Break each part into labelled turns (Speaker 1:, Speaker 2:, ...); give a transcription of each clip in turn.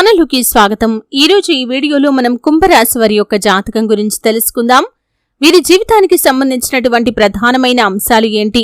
Speaker 1: ఛానలుకి స్వాగతం। ఈ రోజు ఈ వీడియోలో మనం కుంభరాశి వారి యొక్క జాతకం గురించి తెలుసుకుందాం। వీరి జీవితానికి సంబంధించినటువంటి ప్రధానమైన అంశాలు ఏంటి,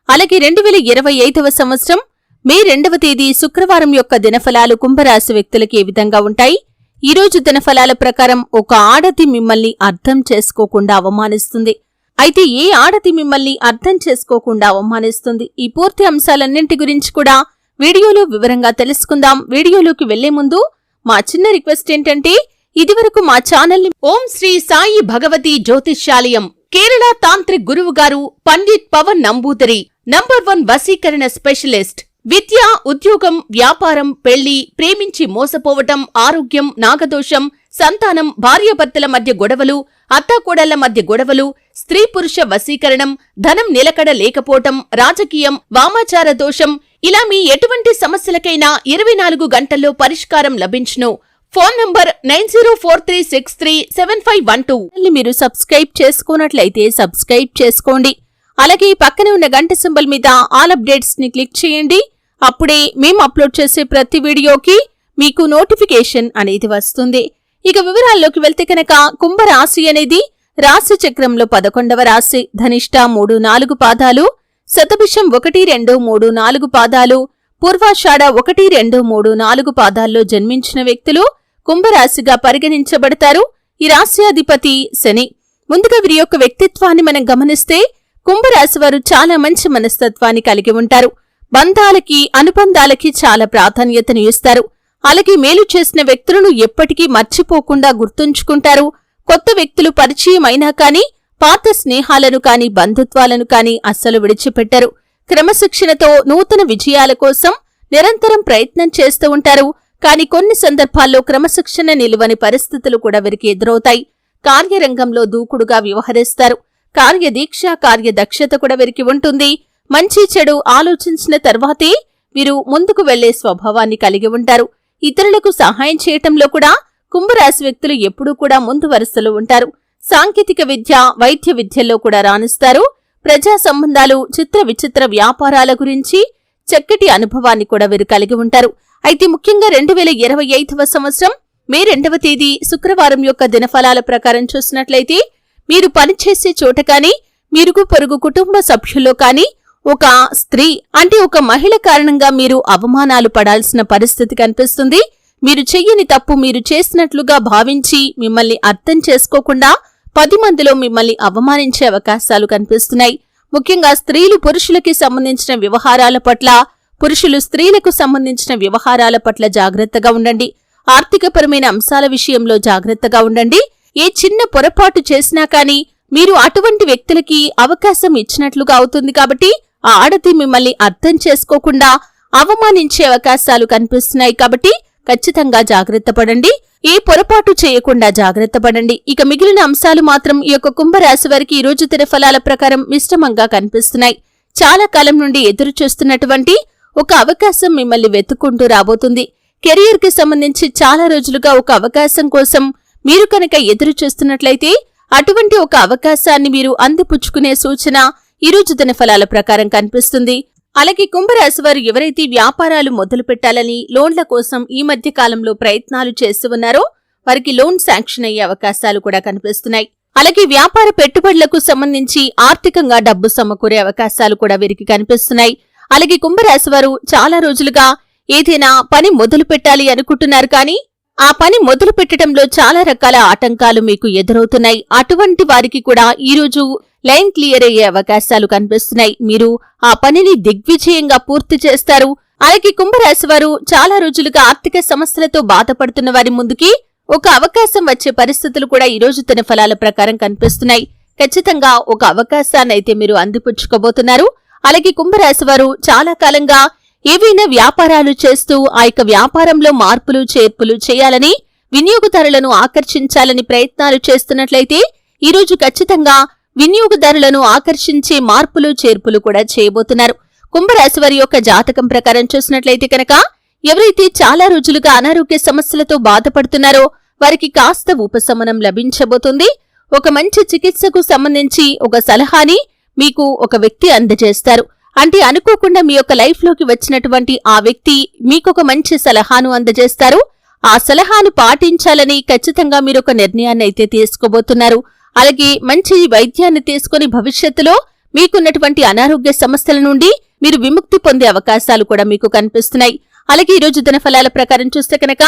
Speaker 1: అలాగే 2025వ సంవత్సరం మే 2వ తేదీ శుక్రవారం యొక్క దినఫలాలు కుంభరాశి వ్యక్తులకు ఏ విధంగా ఉంటాయి। ఈ రోజు దినఫలాల ప్రకారం ఒక ఆడది మిమ్మల్ని అర్థం చేసుకోకుండా అవమానిస్తుంది। అయితే ఏ ఆడది మిమ్మల్ని అర్థం చేసుకోకుండా అవమానిస్తుంది, ఈ పూర్తి అంశాలన్నింటి గురించి కూడా వీడియోలో వివరంగా తెలుసుకుందాం। వీడియోలోకి వెళ్లే ముందు మా చిన్న రిక్వెస్ట్ ఏంటంటే, ఇదివరకు మా ఛానల్ని ఓం శ్రీ సాయి భగవతి జ్యోతిష్యాలయం కేరళ తాంత్రిక్ గురువు గారు పండిత్ పవన్ నంబూదరి నంబర్ 1 వశీకరణ స్పెషలిస్ట్, విద్య, ఉద్యోగం, వ్యాపారం, పెళ్లి, ప్రేమించి మోసపోవటం, ఆరోగ్యం, నాగదోషం, సంతానం, భార్యాభర్తల మధ్య గొడవలు, అత్తాకోడళ్ల మధ్య గొడవలు, స్త్రీ పురుష వశీకరణం, ధనం నిలకడ లేకపోవటం, రాజకీయం, వామాచార దోషం, ఇలా మీ ఎటువంటి సమస్యలకైనా 24 గంటల్లో పరిష్కారం లభించును। Phone number 9043637512। మీరు సబ్స్క్రైబ్ చేసుకున్నట్లయితే సబ్స్క్రైబ్ చేసుకోండి, అలాగే పక్కనే ఉన్న గంట సింబల్ మీద ఆల్ అప్డేట్స్ ని క్లిక్ చేయండి। అప్పుడే మేము అప్లోడ్ చేసే ప్రతి వీడియోకి మీకు నోటిఫికేషన్ అనేది వస్తుంది। ఇక వివరాల్లోకి వెళ్తే కనుక, కుంభరాశి అనేది రాశి చక్రంలో 11వ రాశి। ధనిష్ట 3-4 పాదాలు, శతభిషం 1-2-3-4 పాదాలు, పూర్వాషాఢ 1-2-3-4 పాదాల్లో జన్మించిన వ్యక్తులు కుంభరాశిగా పరిగణించబడతారు। ఈ రాశి అధిపతి శని। ముందుగా వీరి యొక్క వ్యక్తిత్వాన్ని మనం గమనిస్తే, కుంభరాశి వారు చాలా మంచి మనస్తత్వాన్ని కలిగి ఉంటారు। బంధాలకి, అనుబంధాలకి చాలా ప్రాధాన్యతను ఇస్తారు। అలాగే మేలు చేసిన వ్యక్తులను ఎప్పటికీ మర్చిపోకుండా గుర్తుంచుకుంటారు। కొత్త వ్యక్తులు పరిచయం అయినా కానీ పాత స్నేహాలను కాని, బంధుత్వాలను కాని అస్సలు విడిచిపెట్టరు। క్రమశిక్షణతో నూతన విజయాల కోసం నిరంతరం ప్రయత్నం చేస్తూ ఉంటారు। కాని కొన్ని సందర్భాల్లో క్రమశిక్షణ నిలువని పరిస్థితులు కూడా వీరికి ఎదురవుతాయి। కార్యరంగంలో దూకుడుగా వ్యవహరిస్తారు। కార్యదీక్ష, కార్యదక్షత కూడా వీరికి ఉంటుంది। మంచి చెడు ఆలోచించిన తర్వాతే వీరు ముందుకు వెళ్లే స్వభావాన్ని కలిగి ఉంటారు। ఇతరులకు సహాయం చేయటంలో కూడా కుంభరాశి వ్యక్తులు ఎప్పుడూ కూడా ముందు వరుసలో ఉంటారు। సాంకేతిక విద్య, వైద్య విద్యల్లో కూడా రాణిస్తారు। ప్రజా సంబంధాలు, చిత్ర విచిత్ర వ్యాపారాల గురించి చక్కటి అనుభవాన్ని కూడా వీరు కలిగి ఉంటారు। అయితే ముఖ్యంగా 2025వ సంవత్సరం మే 2వ తేదీ శుక్రవారం యొక్క దినఫలాల ప్రకారం చూసినట్లయితే, మీరు పనిచేసే చోట కానీ, మీరుగు పొరుగు కుటుంబ సభ్యుల్లో కానీ ఒక స్త్రీ అంటే ఒక మహిళ కారణంగా మీరు అవమానాలు పడాల్సిన పరిస్థితి కనిపిస్తుంది। మీరు చెయ్యని తప్పు మీరు చేసినట్లుగా భావించి మిమ్మల్ని అర్థం చేసుకోకుండా 10 మందిలో మిమ్మల్ని అవమానించే అవకాశాలు కనిపిస్తున్నాయి। ముఖ్యంగా స్త్రీలు పురుషులకి సంబంధించిన వ్యవహారాల పట్ల, పురుషులు స్త్రీలకు సంబంధించిన వ్యవహారాల పట్ల జాగ్రత్తగా ఉండండి। ఆర్థికపరమైన అంశాల విషయంలో జాగ్రత్తగా ఉండండి। ఏ చిన్న పొరపాటు చేసినా కానీ మీరు అటువంటి వ్యక్తులకి అవకాశం ఇచ్చినట్లుగా అవుతుంది। కాబట్టి ఆ ఆడది మిమ్మల్ని అర్థం చేసుకోకుండా అవమానించే అవకాశాలు కనిపిస్తున్నాయి। కాబట్టి ఖచ్చితంగా జాగ్రత్త పడండి, ఏ పొరపాటు చేయకుండా జాగ్రత్త పడండి। ఇక మిగిలిన అంశాలు మాత్రం ఈ యొక్క కుంభరాశి వారికి ఈ రోజు దినఫలాల ప్రకారం మిశ్రమంగా కనిపిస్తున్నాయి। చాలా కాలం నుండి ఎదురు చూస్తున్నటువంటి ఒక అవకాశం మిమ్మల్ని వెతుక్కుంటూ రాబోతుంది। కెరియర్ కి సంబంధించి చాలా రోజులుగా ఒక అవకాశం కోసం మీరు కనుక ఎదురు చూస్తున్నట్లయితే అటువంటి ఒక అవకాశాన్ని మీరు అందిపుచ్చుకునే సూచన ఈ రోజు దినఫలాల ప్రకారం కనిపిస్తుంది। అలాగే కుంభరాశి వారు ఎవరైతే వ్యాపారాలు మొదలు పెట్టాలని లోన్ల కోసం ఈ మధ్య కాలంలో ప్రయత్నాలు చేస్తూ ఉన్నారో వారికి లోన్ శాంక్షన్ అయ్యే అవకాశాలు కూడా కనిపిస్తున్నాయి। అలాగే వ్యాపార పెట్టుబడులకు సంబంధించి ఆర్థికంగా డబ్బు సమకూరే అవకాశాలు కూడా వీరికి కనిపిస్తున్నాయి। అలాగే కుంభరాశి వారు చాలా రోజులుగా ఏదైనా పని మొదలు పెట్టాలి అనుకుంటున్నారు, కానీ ఆ పని మొదలు పెట్టడంలో చాలా రకాల ఆటంకాలు మీకు ఎదురవుతున్నాయి। అటువంటి వారికి కూడా ఈ రోజు లైన్ క్లియర్ అయ్యే అవకాశాలు కనిపిస్తున్నాయి। మీరు ఆ పనిని దిగ్విజయంగా పూర్తి చేస్తారు। అలాగే కుంభరాశి వారు చాలా రోజులుగా ఆర్థిక సమస్యలతో బాధపడుతున్న వారి ముందుకి ఒక అవకాశం వచ్చే పరిస్థితులు కూడా ఈ రోజు తన ఫలాల ప్రకారం కనిపిస్తున్నాయి। ఖచ్చితంగా ఒక అవకాశాన్ని అయితే మీరు అందిపుచ్చుకోబోతున్నారు। అలాగే కుంభరాశి వారు చాలా కాలంగా ఏవైనా వ్యాపారాలు చేస్తూ ఆ యొక్క వ్యాపారంలో మార్పులు చేర్పులు చేయాలని, వినియోగదారులను ఆకర్షించాలని ప్రయత్నాలు చేస్తున్నట్లయితే ఈ రోజు ఖచ్చితంగా వినియోగదారులను ఆకర్షించే మార్పులు చేర్పులు కూడా చేయబోతున్నారు। కుంభరాశి వారి యొక్క జాతకం ప్రకారం చూసినట్లయితే కనుక, ఎవరైతే చాలా రోజులుగా అనారోగ్య సమస్యలతో బాధపడుతున్నారో వారికి కాస్త ఉపశమనం లభించబోతుంది। ఒక మంచి చికిత్సకు సంబంధించి ఒక సలహాని మీకు ఒక వ్యక్తి అందజేస్తారు। అంటే అనుకోకుండా మీ యొక్క లైఫ్ లోకి వచ్చినటువంటి ఆ వ్యక్తి మీకొక మంచి సలహాను అందజేస్తారు। ఆ సలహాను పాటించాలని ఖచ్చితంగా మీరు ఒక నిర్ణయాన్ని అయితే తీసుకోబోతున్నారు. అలాగే మంచి వైద్యాన్ని తీసుకుని భవిష్యత్తులో మీకున్నటువంటి అనారోగ్య సమస్యల నుండి మీరు విముక్తి పొందే అవకాశాలు కూడా మీకు కనిపిస్తున్నాయి. అలాగే ఈ రోజు దినఫలాల ప్రకారం చూస్తే కనుక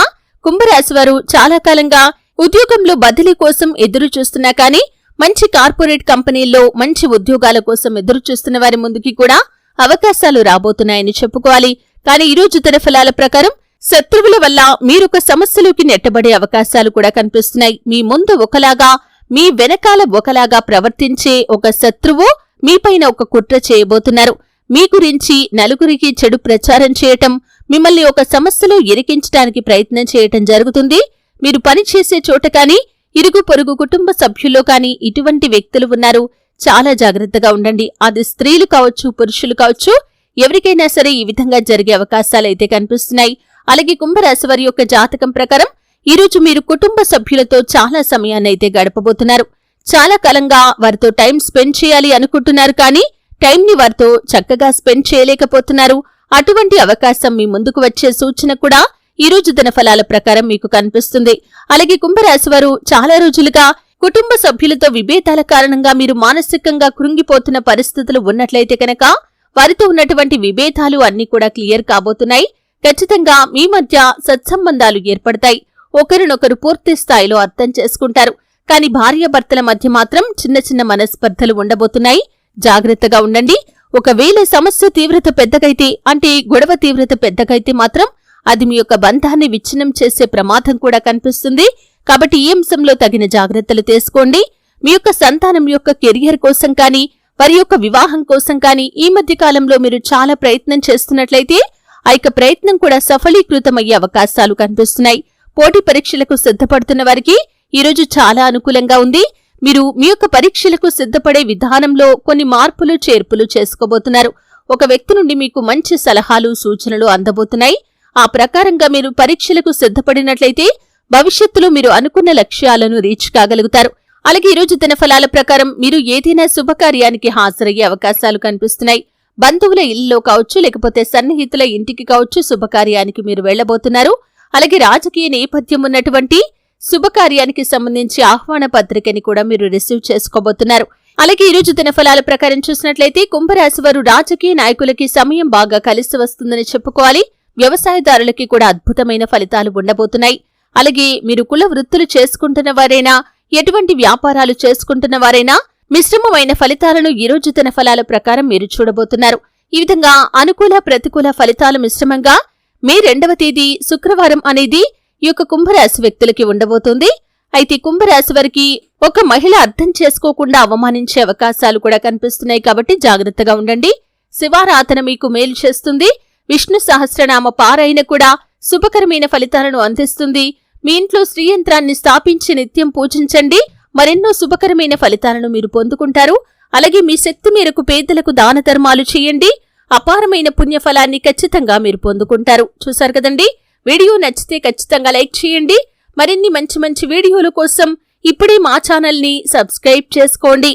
Speaker 1: కుంభరాశి వారు చాలా కాలంగా ఉద్యోగంలో బదిలీ కోసం ఎదురు చూస్తున్నా కానీ మంచి కార్పొరేట్ కంపెనీల్లో మంచి ఉద్యోగాల కోసం ఎదురు చూస్తున్న వారి ముందుకి కూడా అవకాశాలు రాబోతున్నాయని చెప్పుకోవాలి. కానీ ఈ రోజు దినఫలాల ప్రకారం శత్రువుల వల్ల మీరొక సమస్యలోకి నెట్టబడే అవకాశాలు కూడా కనిపిస్తున్నాయి. మీ ముందు ఒకలాగా మీ వెనకాల ఒకలాగా ప్రవర్తించే ఒక శత్రువు మీపైన ఒక కుట్ర చేయబోతున్నారు. మీ గురించి నలుగురికి చెడు ప్రచారం చేయటం, మిమ్మల్ని ఒక సమస్యలో ఇరికించడానికి ప్రయత్నం చేయటం జరుగుతుంది. మీరు పనిచేసే చోట కానీ ఇరుగు పొరుగు కుటుంబ సభ్యుల్లో కానీ ఇటువంటి వ్యక్తులు ఉన్నారు. చాలా జాగ్రత్తగా ఉండండి. అది స్త్రీలు కావచ్చు, పురుషులు కావచ్చు, ఎవరికైనా సరే ఈ విధంగా జరిగే అవకాశాలైతే కనిపిస్తున్నాయి. అలాగే కుంభరాశి వారి యొక్క జాతకం ప్రకారం ఈ రోజు మీరు కుటుంబ సభ్యులతో చాలా సమయాన్నైతే గడపబోతున్నారు. చాలా కాలంగా వారితో టైం స్పెండ్ చేయాలి అనుకుంటున్నారు కానీ టైంని వారితో చక్కగా స్పెండ్ చేయలేకపోతున్నారు. అటువంటి అవకాశం మీ ముందుకు వచ్చే సూచన కూడా ఈ రోజు దినఫలాల ప్రకారం మీకు కనిపిస్తుంది. అలాగే కుంభరాశి వారు చాలా రోజులుగా కుటుంబ సభ్యులతో విభేదాల కారణంగా మీరు మానసికంగా కృంగిపోతున్న పరిస్థితులు ఉన్నట్లయితే కనుక వారితో ఉన్నటువంటి విభేదాలు అన్నీ కూడా క్లియర్ కాబోతున్నాయి. ఖచ్చితంగా మీ మధ్య సత్సంబంధాలు ఏర్పడతాయి. ఒకరినొకరు పూర్తి స్థాయిలో అర్థం చేసుకుంటారు. కానీ భార్యాభర్తల మధ్య మాత్రం చిన్న చిన్న మనస్పర్ధలు ఉండబోతున్నాయి. జాగ్రత్తగా ఉండండి. ఒకవేళ సమస్య తీవ్రత పెద్దగైతే, అంటే గొడవ తీవ్రత పెద్దగైతే మాత్రం అది మీ యొక్క బంధాన్ని విచ్ఛిన్నం చేసే ప్రమాదం కూడా కనిపిస్తుంది. కాబట్టి ఈ అంశంలో తగిన జాగ్రత్తలు తీసుకోండి. మీ యొక్క సంతానం యొక్క కెరియర్ కోసం కానీ వారి యొక్క వివాహం కోసం కానీ ఈ మధ్య కాలంలో మీరు చాలా ప్రయత్నం చేస్తున్నట్లయితే ఆ యొక్క ప్రయత్నం కూడా సఫలీకృతమయ్యే అవకాశాలు కనిపిస్తున్నాయి. పోటీ పరీక్షలకు సిద్ధపడుతున్న వారికి ఈరోజు చాలా అనుకూలంగా ఉంది. మీరు మీ యొక్క పరీక్షలకు సిద్ధపడే విధానంలో కొన్ని మార్పులు చేర్పులు చేసుకోబోతున్నారు. ఒక వ్యక్తి నుండి మీకు మంచి సలహాలు సూచనలు అందబోతున్నాయి. ఆ ప్రకారంగా మీరు పరీక్షలకు సిద్ధపడినట్లయితే భవిష్యత్తులో మీరు అనుకున్న లక్ష్యాలను రీచ్ కాగలుగుతారు. అలాగే ఈరోజు దినఫలాల ప్రకారం మీరు ఏదైనా శుభకార్యానికి హాజరయ్యే అవకాశాలు కనిపిస్తున్నాయి. బంధువుల ఇల్లులో కావచ్చు, లేకపోతే సన్నిహితుల ఇంటికి కావచ్చు శుభకార్యానికి మీరు వెళ్లబోతున్నారు. అలాగే రాజకీయ నేపథ్యం ఉన్నటువంటి శుభకార్యానికి సంబంధించి ఆహ్వాన పత్రికని కూడా మీరు రిసీవ్ చేసుకోబోతున్నారు. అలాగే ఈ రోజు దినఫలాల ప్రకారం చూసినట్లయితే కుంభరాశి వారు రాజకీయ నాయకులకి సమయం బాగా కలిసి వస్తుందని చెప్పుకోవాలి. వ్యవసాయదారులకి కూడా అద్భుతమైన ఫలితాలు ఉండబోతున్నాయి. అలాగే మీరు కుల వృత్తులు చేసుకుంటున్న వారైనా, ఎటువంటి వ్యాపారాలు చేసుకుంటున్న వారైనా మిశ్రమమైన ఫలితాలను ఈ రోజు దినఫలాల ప్రకారం మీరు చూడబోతున్నారు. ఈ విధంగా అనుకూల ప్రతికూల ఫలితాలు మిశ్రమంగా మే 2వ తేదీ శుక్రవారం అనేది ఈ యొక్క కుంభరాశి వ్యక్తులకి ఉండబోతుంది. అయితే కుంభరాశి వారికి ఒక మహిళ అర్థం చేసుకోకుండా అవమానించే అవకాశాలు కూడా కనిపిస్తున్నాయి. కాబట్టి జాగ్రత్తగా ఉండండి. శివారాధన మీకు మేలు చేస్తుంది. విష్ణు సహస్రనామ పారాయణ కూడా శుభకరమైన ఫలితాలను అందిస్తుంది. మీ ఇంట్లో శ్రీయంత్రాన్ని స్థాపించి నిత్యం పూజించండి. మరెన్నో శుభకరమైన ఫలితాలను మీరు పొందుకుంటారు. అలాగే మీ శక్తి మేరకు పేదలకు దాన ధర్మాలు చేయండి. అపారమైన పుణ్యఫలాన్ని ఖచ్చితంగా మీరు పొందుకుంటారు. చూశారు కదండి. వీడియో నచ్చితే ఖచ్చితంగా లైక్ చేయండి. మరిన్ని మంచి మంచి వీడియోల కోసం ఇప్పుడే మా ఛానల్ని సబ్స్క్రైబ్ చేసుకోండి.